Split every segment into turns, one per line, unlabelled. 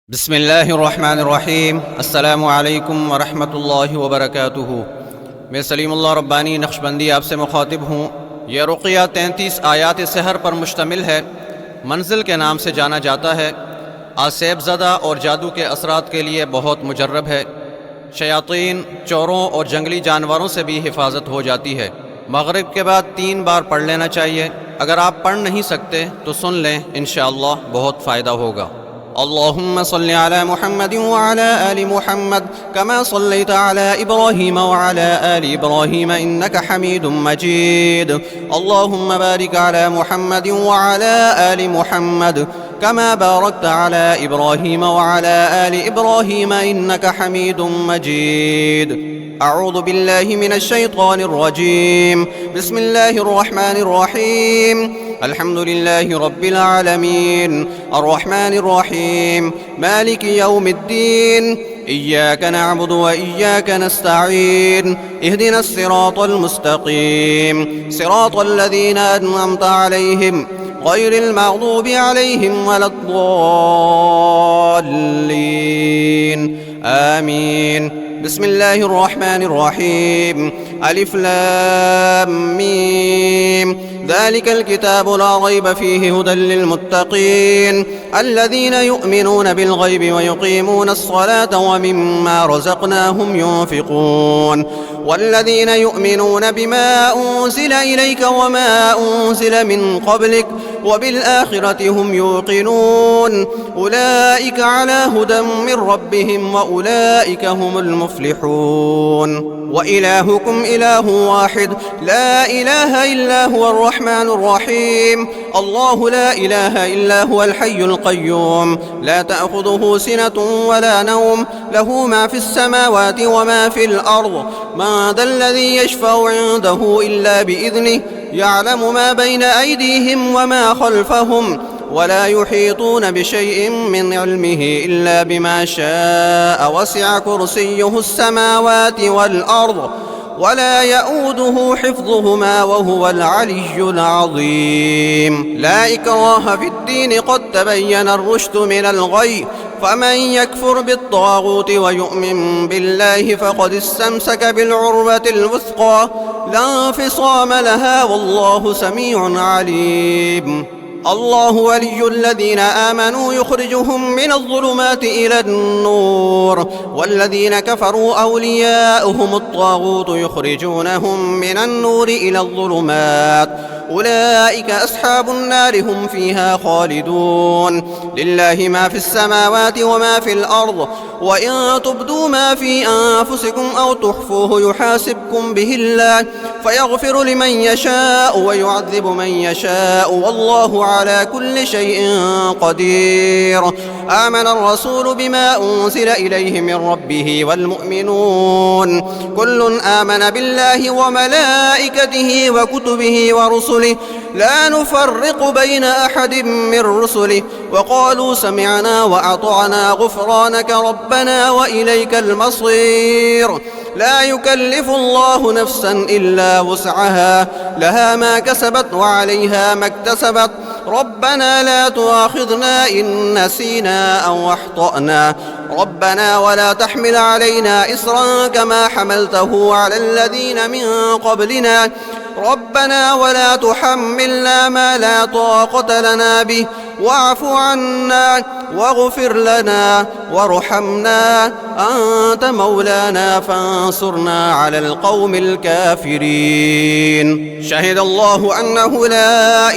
बिस्मिल्लाहिर्रहमानिर्रहीम। अस्सलामु अलैकुम वरहमतुल्लाहि वबरकातुहू। मैं सलीमुल्लाह रब्बानी नक्शबंदी आपसे मुखातिब हूँ। यह रुक़या 33 आयात सहर पर मुश्तमिल है। मंजिल के नाम से जाना जाता है। आसेब ज़दा और जादू के असरात के लिए बहुत मुजर्रब है। शयातीन, चोरों और जंगली जानवरों से भी हिफाजत हो जाती है। मगरिब के बाद 3 बार पढ़ लेना चाहिए। अगर आप पढ़ नहीं सकते तो सुन लें, इंशाअल्लाह बहुत फ़ायदा होगा। अल्लाहुम्मा सल्लि अला मुहम्मदिन व अला आलि मुहम्मद कमा सल्लैता अला इब्राहीम व अला आलि इब्राहीम इन्नका हमीदुम मजीद। अल्लाहुम्मा बारिक अला मुहम्मदिन व अला आलि मुहम्मद कमा बारकता अला इब्राहीम व अला आलि इब्राहीम इन्नका हमीदुम मजीद। अऊज़ु बिल्लाहि मिनश शैतानिर रजीम। बिस्मिल्लाहिर रहमानिर रहीम। अल्हम्दुलिल्लाहि रब्बिल आलमीन अर्रहमानिर रहीम मालिकि यौमिद्दीन इय्याका नअबुदु व इय्याका नस्तईन इहदिनस सिरातल मुस्तकीम सिरातल लज़ीना अन्अमता अलैहिम गैरिल मग़दूबि अलैहिम वलद्दल्लीन आमीन। बिस्मिल्लाहिर रहमानिर रहीम। अलिफ लाम मीम ज़ालिकल किताबु ला रैब फ़ीहि हुदल लिलमुत्तक़ीन अल्लज़ीना युमिनूना बिल ग़ैबि व युक़ीमूनस सलाता व मिम्मा रज़क़नाहुम युन्फ़िक़ून वल्लज़ीना युमिनूना बिमा उन्ज़िला इलैका व मा उन्ज़िला मिन क़ब्लिक व बिल आख़िरति हुम युक़िनून उलाइका अला हुदम मिन रब्बिहिम व उलाइका हुमुल मुफ़्लिहून। व इलाहुकुम इलाहुन वाहिद ला इलाहा इल्ला हुवल रहमानुर रहीम। अल्लाहु ला इलाहा इल्ला हुवल हय्युल क़य्यूम ला तअख़ुज़ुहु सिनतुन वला नौम लहु मा फ़िस समावाति व मा फ़िल अर्ज़ मन ज़ल्लज़ी यशफ़अु इंदहु इल्ला बिइज़्निहि यअलमु मा बैन अयदीहिम व मा ख़ल्फ़हुम वला युहीतून बिशैइन मिन इल्मिहि इल्ला बिमा शाअ वसिअ कुर्सियुहुस समावाति वल अर्ज़ वला यऊदुहु हिफ़्ज़ुहुमा वहुवल अलिय्युल अज़ीम। ला इक्राहा फ़िद्दीन क़द तबय्यनर रुश्दु मिनल ग़य्य फमन यकफ़ुर बित्ताग़ूति व यु'मिन बिल्लाहि फ़क़द इस्तमसक बिलउर्वतिल वुस्क़ा ला इंफ़िसाम लहा वल्लाहु समीउन अलीम। अल्लाहु वलियुल्लज़ीना आमनू युख़रिजुहुम मिनज़्ज़ुलुमाति इलन्नूर वल्लज़ीना कफ़रू अवलियाउहुमुत ताग़ूत युख़रिजूनहुम मिनन्नूरि इलज़्ज़ुलुमात उलाइका अस्हाबुन नारि हुम फ़ीहा ख़ालिदून। लिल्लाहि मा फ़िस समावाति व मा फ़िल अर्ज़ व इन तुब्दू मा फ़ी अनफ़ुसिकुम औ तुख़्फ़ूहु युहासिबकुम बिहिल्लाह फ़यग़फ़िरु लिमन यशाअ व युअज़्ज़िबु मन यशाअ वल्लाहु अला कुल्लि शैइन क़दीर। आमनर रसूलु बिमा उन्ज़िला इलैहि मिन रब्बिहि वल मुअ्मिनून कुल्लुन आमन बिल्लाहि व मलाइकतिहि व कुतुबिहि व रुसुलिहि ला नुफ़र्रिक़ु बैन अहदिम मिन रुसुलिहि व क़ालू समिअना व अतअना ग़ुफ़रानक रब्बना व इलैकल मसीर। ला युकल्लिफ़ुल्लाहु नफ़्सन इल्ला वुस्अहा लहा मा कसबत व अलैहा मा इक्तसबत रब्बना ला तुआख़िज़ना इन नसीना औ अख़्तअना रब्बना वला तहमिल अलैना इस्रन कमा हमलतहु अलल लज़ीना मिन क़ब्लिना रब्बना वला तुहम्मिलना मा ला ताक़त लना बिहि वाअफ़ु अन्ना वग़फ़िर लना वरहमना अन्त मौलाना फ़ंसुरना अलल क़ौमिल काफ़िरीन। शहिदल्लाहु अन्नहु ला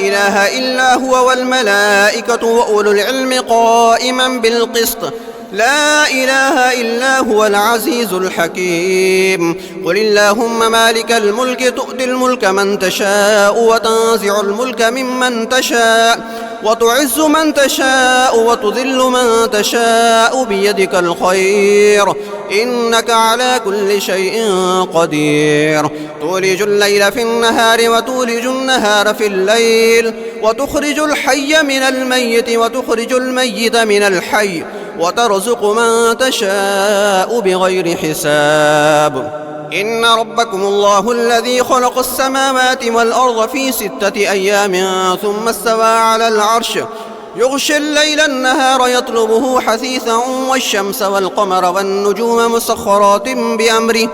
इलाहा इल्ला हुवा वल मलाइकतु व उलुल इल्मि क़ाइमन बिल क़िस्त ला इलाहा इल्ला हुवल अज़ीज़ुल हकीम। क़ुलिल्लाहुम्मा मालिकल मुल्कि तु'तिल मुल्का मन तशाअ व तंज़िउल मुल्का मिम्मन तशाअ व तु'इज़्ज़ु मन तशाअ व तुज़िल्लु मन तशाअ बियदिकल ख़ैर इन्नका अला कुल्लि शैइन क़दीर। तुलिजुल लैला फ़िन्नहारि व तुलिजुन नहारा फ़िल्लैल व तुख़रिजुल हय्य मिनल मय्यिति व तुख़रिजुल मय्यिता मिनल हय्य व तर्ज़ुक़ु मन तशाअ बिग़ैरि हिसाब। إن ربكم الله الذي خلق السماوات والأرض في 6 أيام ثم استوى على العرش يغشي الليل النهار يطلبه حثيثا والشمس والقمر والنجوم مسخرات بأمره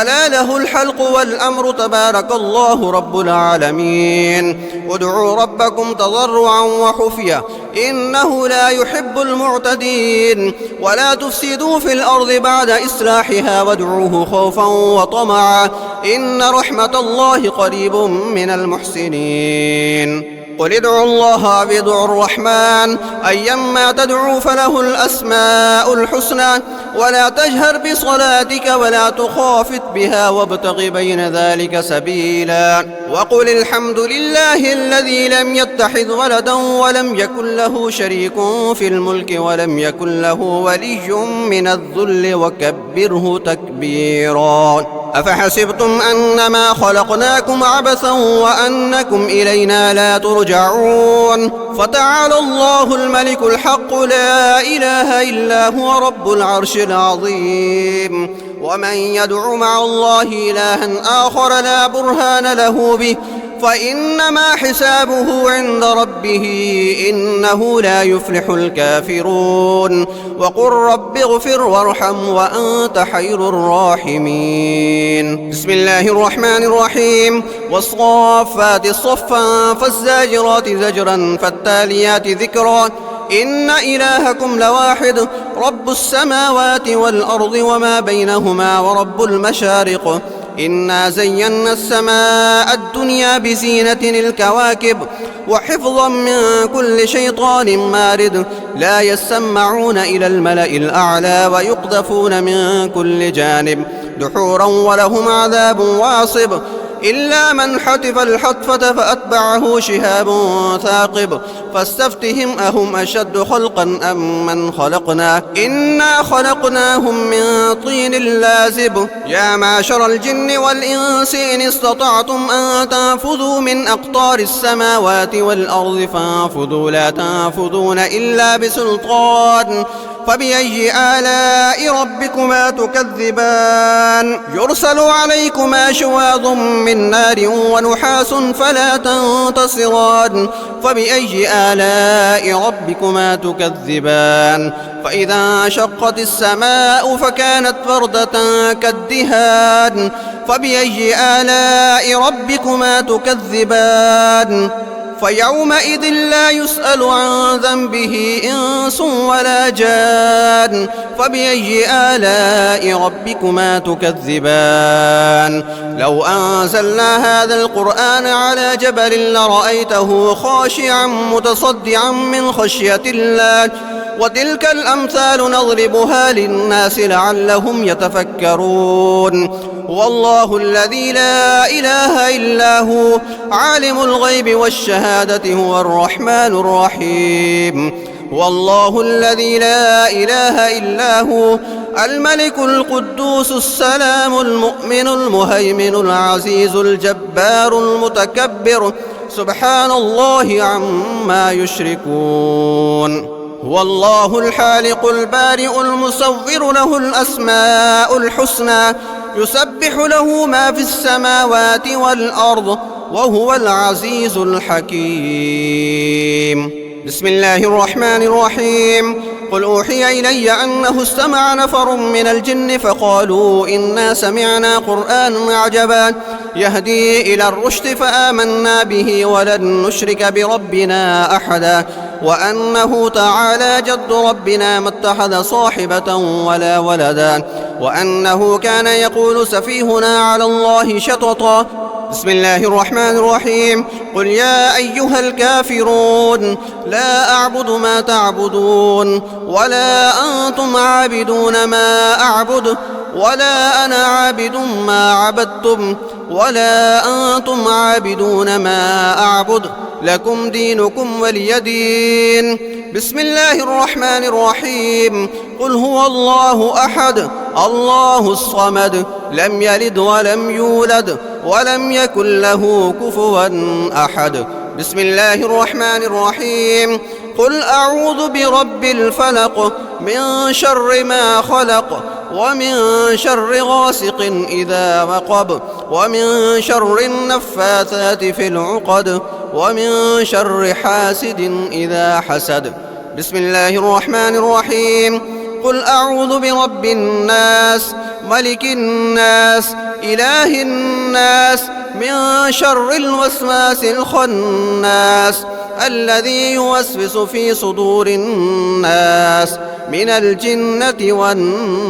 ألا له الحلق والأمر تبارك الله رب العالمين ادعوا ربكم تضرعا وخفية إنه لا يحب المعتدين ولا تفسدوا في الأرض بعد إصلاحها وادعوه خوفا وطمعا إن رحمة الله قريب من المحسنين قل ادعوا الله أو ادعوا الرحمن أيما تدعوا فله الأسماء الحسنى ولا تجهر بصلاتك ولا تخافت بها وابتغ بين ذلك سبيلا وقل الحمد لله الذي لم يتخذ ولدا ولم يكن له شريك في الملك ولم يكن له ولي من الذل وكبره تكبيرا أفحسبتم أنما خلقناكم عبثا وأنكم إلينا لا ترجعون فتعالى الله الملك الحق لا إله إلا هو رب العرش العظيم ومن يدع مع الله إلها آخر لا برهان له به فإنما حسابه عند ربه إنه لا يفلح الكافرون وقل رب اغفر وارحم وأنت خير الراحمين بسم الله الرحمن الرحيم والصافات صفا فالزاجرات زجرا فالتاليات ذكرا إن إلهكم لواحد رب السماوات والأرض وما بينهما ورب المشارق إنا زينا السماء الدنيا بزينة الكواكب وحفظا من كل شيطان مارد لا يسمعون إلى الملأ الأعلى ويقذفون من كل جانب دحورا ولهم عذاب واصب إلا من حتف الحتفة فأتبعه شهاب ثاقب فاستفتهم أهم أشد خلقا أم من خلقنا إنا خلقناهم من طين لازب يا معشر الجن والإنس إن استطعتم أن تنفذوا من أقطار السماوات والأرض فانفذوا لا تنفذون إلا بسلطان فبأي آلاء ربكما تكذبان يرسل عليكما شواظ من نار ونحاس فلا تنتصران فبأي آلاء ربكما تكذبان فإذا انشقت السماء فكانت وردة كالدهان فبأي آلاء ربكما تكذبان فيومئذ لا يسأل عن ذنبه إنس ولا جان فبأي آلاء ربكما تكذبان لو أنزلنا هذا القرآن على جبل لرأيته خاشعا متصدعا من خشية الله وتلك الأمثال نضربها للناس لعلهم يتفكرون والله الذي لا إله إلا هو عالم الغيب والشهادة هو الرحمن الرحيم والله الذي لا إله إلا هو الملك القدوس السلام المؤمن المهيمن العزيز الجبار المتكبر سبحان الله عما يشركون هو الله الخالق البارئ المصور له الأسماء الحسنى يسبح له ما في السماوات والأرض وهو العزيز الحكيم بسم الله الرحمن الرحيم قل أوحي إلي أنه استمع نفر من الجن فقالوا إنا سمعنا قرآنا عجبا يهدي إلى الرشد فآمنا به ولن نشرك بربنا أحدا وأنه تعالى جد ربنا ما اتخذ صاحبة ولا ولدا وأنه كان يقول سفيهنا على الله شططا بسم الله الرحمن الرحيم قل يا أيها الكافرون لا أعبد ما تعبدون ولا أنتم عابدون ما أعبد ولا أنا عابد ما عبدتم ولا أنتم عابدون ما أعبد لكم دينكم ولي دين بسم الله الرحمن الرحيم قل هو الله أحد الله الصمد لم يلد ولم يولد ولم يكن له كفوا أحد بسم الله الرحمن الرحيم قل أعوذ برب الفلق من شر ما خلق ومن شر غاسق إذا وقب ومن شر النفاثات في العقد ومن شر حاسد إذا حسد. بسم الله الرحمن الرحيم. قل أعوذ برب الناس ملك الناس إله الناس من شر الوسواس الخناس الذي يوسوس في صدور الناس من الجنة والناس.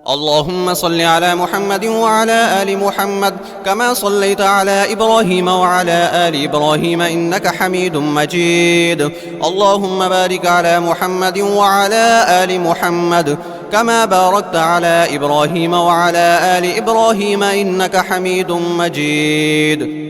اللهم صل على محمد وعلى آل محمد كما صليت على إبراهيم وعلى آل إبراهيم إنك حميد مجيد. اللهم بارك على محمد وعلى آل محمد كما باركت على إبراهيم وعلى آل إبراهيم إنك حميد مجيد.